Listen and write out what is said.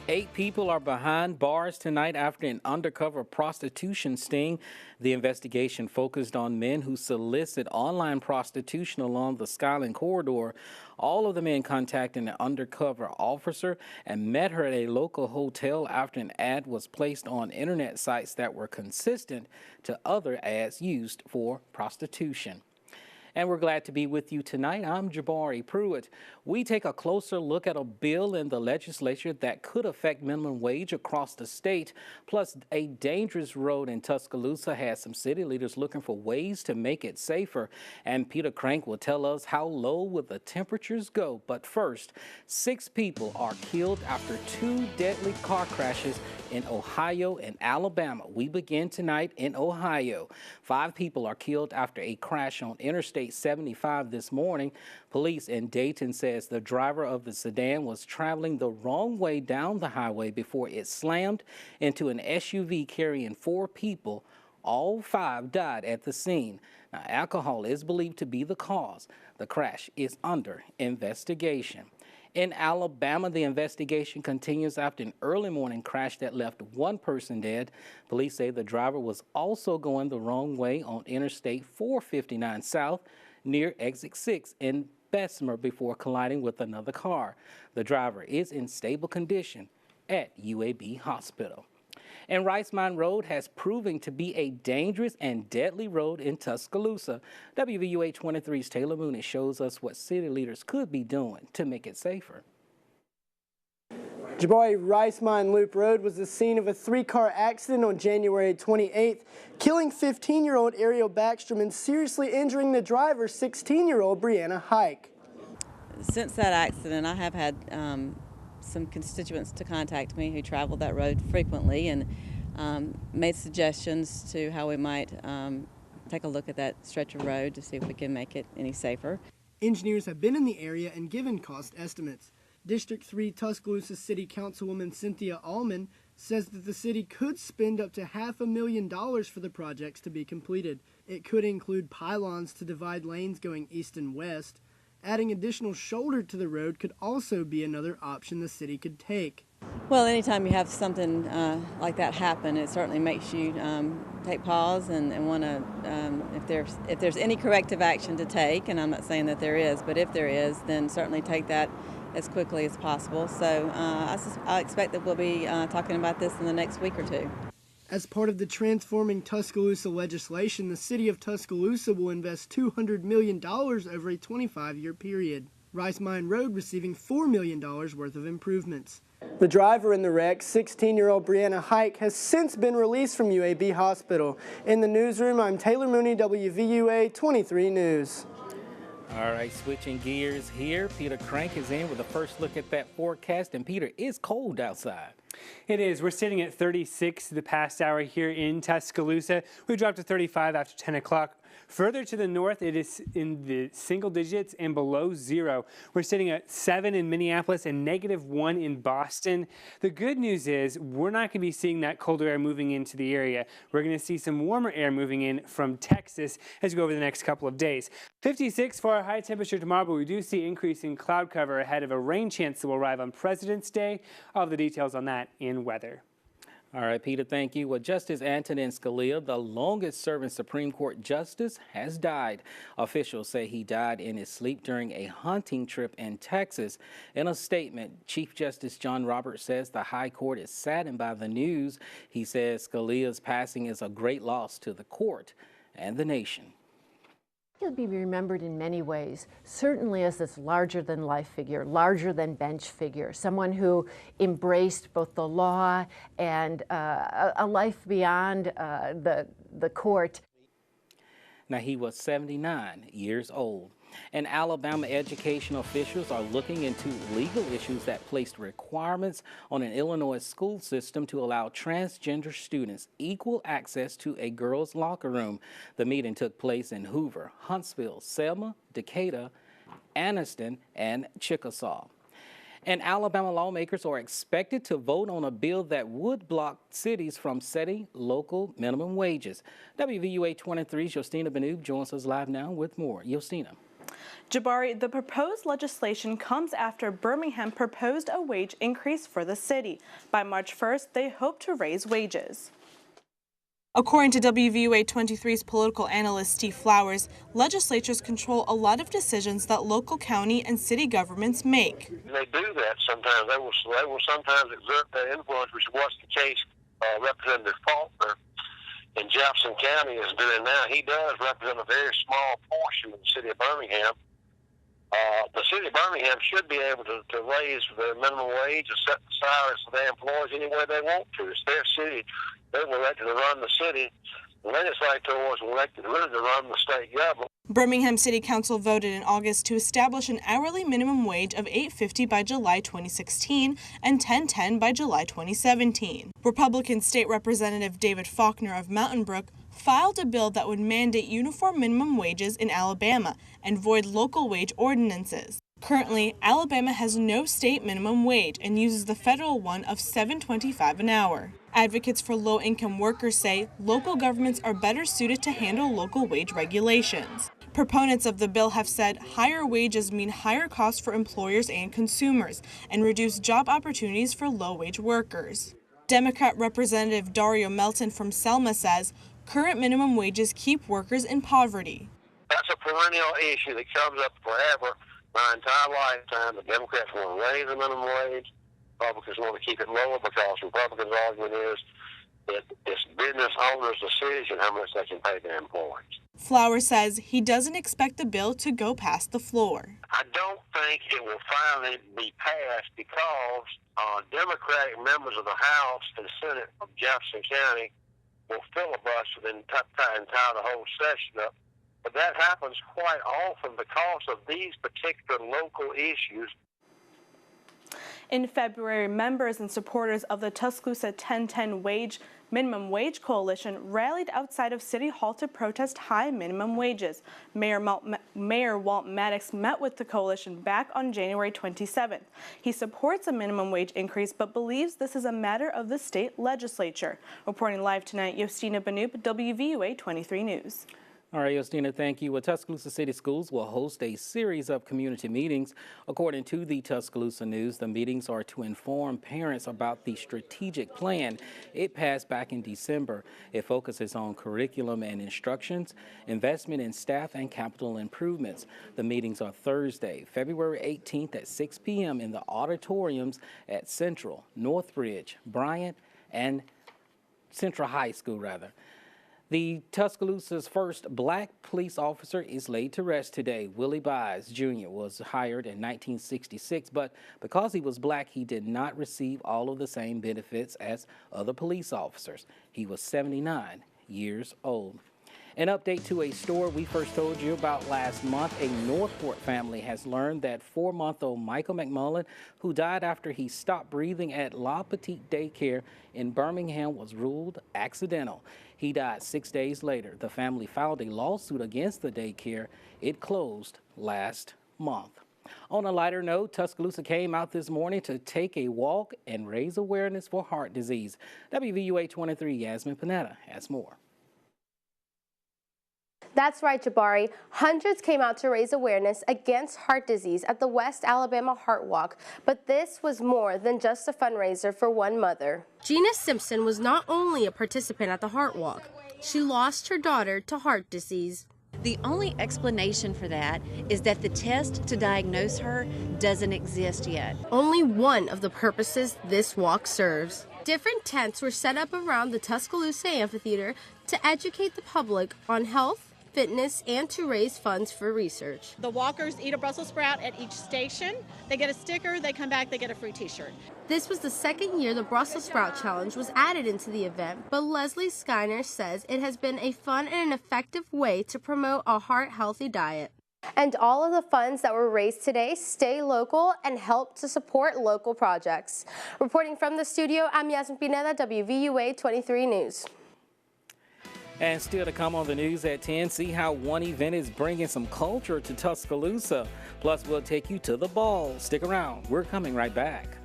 8 people are behind bars tonight after an undercover prostitution sting. The investigation focused on men who solicit online prostitution along the Skyline corridor. All of the men contacted an undercover officer and met her at a local hotel after an ad was placed on internet sites that were consistent to other ads used for prostitution. And we're glad to be with you tonight. I'm Jabari Pruitt. We take a closer look at a bill in the legislature that could affect minimum wage across the state. Plus, a dangerous road in Tuscaloosa has some city leaders looking for ways to make it safer. And Peter Crank will tell us how low will the temperatures go. But first, 6 people are killed after 2 deadly car crashes in Ohio and Alabama. We begin tonight in Ohio. 5 people are killed after a crash on Interstate 75 this morning. Police in Dayton says the driver of the sedan was traveling the wrong way down the highway before it slammed into an SUV carrying 4 people. All 5 died at the scene. Now, alcohol is believed to be the cause. The crash is under investigation. In Alabama, the investigation continues after an early morning crash that left 1 person dead. Police say the driver was also going the wrong way on Interstate 459 South near Exit 6 in Bessemer before colliding with another car. The driver is in stable condition at UAB Hospital. And Rice Mine Road has proven to be a dangerous and deadly road in Tuscaloosa. WVUA 23's Taylor Mooney shows us what city leaders could be doing to make it safer. Jabari, Rice Mine Loop Road was the scene of a 3-car accident on January 28th, killing 15-year-old Ariel Backstrom and seriously injuring the driver, 16-year-old Brianna Hike. Since that accident, I have had some constituents to contact me who travel that road frequently and made suggestions to how we might take a look at that stretch of road to see if we can make it any safer. Engineers have been in the area and given cost estimates. District 3 Tuscaloosa City Councilwoman Cynthia Allman says that the city could spend up to $500,000 for the projects to be completed. It could include pylons to divide lanes going east and west. Adding additional shoulder to the road could also be another option the city could take. Well, anytime you have something like that happen, it certainly makes you take pause and want to, if there's any corrective action to take, and I'm not saying that there is, but if there is, then certainly take that as quickly as possible. So I expect that we'll be talking about this in the next week or 2. As part of the Transforming Tuscaloosa legislation, the city of Tuscaloosa will invest $200 million over a 25-year period. Rice Mine Road receiving $4 million worth of improvements. The driver in the wreck, 16-year-old Brianna Hike, has since been released from UAB Hospital. In the newsroom, I'm Taylor Mooney, WVUA 23 News. All right, switching gears here. Peter Crank is in with a first look at that forecast. And Peter, it's cold outside. It is. We're sitting at 36 the past hour here in Tuscaloosa. We dropped to 35 after 10 o'clock. Further to the north, it is in the single digits and below 0. We're sitting at 7 in Minneapolis and -1 in Boston. The good news is we're not going to be seeing that colder air moving into the area. We're going to see some warmer air moving in from Texas as we go over the next couple of days. 56 for our high temperature tomorrow, but we do see increasing cloud cover ahead of a rain chance that will arrive on President's Day. All of the details on that in weather. All right, Peter, thank you. Well, Justice Antonin Scalia, the longest-serving Supreme Court justice, has died. Officials say he died in his sleep during a hunting trip in Texas. In a statement, Chief Justice John Roberts says the High Court is saddened by the news. He says Scalia's passing is a great loss to the court and the nation. He'll be remembered in many ways, certainly as this larger-than-life figure, larger-than-bench figure, someone who embraced both the law and a life beyond the court. Now, he was 79 years old. And Alabama education officials are looking into legal issues that placed requirements on an Illinois school system to allow transgender students equal access to a girls' locker room. The meeting took place in Hoover, Huntsville, Selma, Decatur, Anniston, and Chickasaw. And Alabama lawmakers are expected to vote on a bill that would block cities from setting local minimum wages. WVUA 23's Yostina Benoob joins us live now with more. Yostina. Jabari, the proposed legislation comes after Birmingham proposed a wage increase for the city. By March 1st, they hope to raise wages. According to WVUA 23's political analyst Steve Flowers, legislatures control a lot of decisions that local county and city governments make. They do that sometimes. They will sometimes exert their influence, which is what's the case Representative Faulkner in Jefferson County is doing now. He does represent a very small portion of the city of Birmingham. The city of Birmingham should be able to raise the minimum wage and set the salaries for their employees any way they want to. It's their city. They were elected to run the city. The legislators were elected really to run the state government. Birmingham City Council voted in August to establish an hourly minimum wage of $8.50 by July 2016 and $10.10 by July 2017. Republican State Representative David Faulkner of Mountain Brook filed a bill that would mandate uniform minimum wages in Alabama and void local wage ordinances. Currently, Alabama has no state minimum wage and uses the federal one of $7.25 an hour. Advocates for low-income workers say local governments are better suited to handle local wage regulations. Proponents of the bill have said higher wages mean higher costs for employers and consumers and reduce job opportunities for low-wage workers. Democrat Representative Dario Melton from Selma says current minimum wages keep workers in poverty. That's a perennial issue that comes up forever. My entire lifetime, the Democrats want to raise the minimum wage. Republicans want to keep it lower because Republicans' argument is that it's business owners' decision how much they can pay their employees. Flowers says he doesn't expect the bill to go past the floor. I don't think it will finally be passed because Democratic members of the House and Senate of Jefferson County will filibuster and tie the whole session up. But that happens quite often because of these particular local issues. In February, members and supporters of the Tuscaloosa 1010 Minimum Wage Coalition rallied outside of City Hall to protest high minimum wages. Mayor Walt Maddox met with the coalition back on January 27th. He supports a minimum wage increase but believes this is a matter of the state legislature. Reporting live tonight, Yostina Banoop, WVUA 23 News. All right, Justina, thank you. Well, Tuscaloosa City Schools will host a series of community meetings. According to the Tuscaloosa News, the meetings are to inform parents about the strategic plan. It passed back in December. It focuses on curriculum and instructions, investment in staff, and capital improvements. The meetings are Thursday, February 18th at 6 p.m. in the auditoriums at Central, Northbridge, Bryant, and Central High School, rather. The Tuscaloosa's first black police officer is laid to rest today. Willie Byes Jr. was hired in 1966, but because he was black, he did not receive all of the same benefits as other police officers. He was 79 years old. An update to a story we first told you about last month. A Northport family has learned that 4-month-old Michael McMullen, who died after he stopped breathing at La Petite Daycare in Birmingham, was ruled accidental. He died 6 days later. The family filed a lawsuit against the daycare. It closed last month. On a lighter note, Tuscaloosa came out this morning to take a walk and raise awareness for heart disease. WVUA 23 Yasmin Panetta has more. That's right, Jabari. Hundreds came out to raise awareness against heart disease at the West Alabama Heart Walk, but this was more than just a fundraiser for one mother. Gina Simpson was not only a participant at the Heart Walk, she lost her daughter to heart disease. The only explanation for that is that the test to diagnose her doesn't exist yet. Only one of the purposes this walk serves. Different tents were set up around the Tuscaloosa Amphitheater to educate the public on health, fitness, and to raise funds for research. The walkers eat a Brussels sprout at each station. They get a sticker, they come back, they get a free t-shirt. This was the second year the Brussels Sprout Challenge was added into the event, but Leslie Skyner says it has been a fun and an effective way to promote a heart-healthy diet. And all of the funds that were raised today stay local and help to support local projects. Reporting from the studio, I'm Yasmin Pineda, WVUA 23 News. And still to come on the news at 10, see how one event is bringing some culture to Tuscaloosa. Plus, we'll take you to the ball. Stick around. We're coming right back.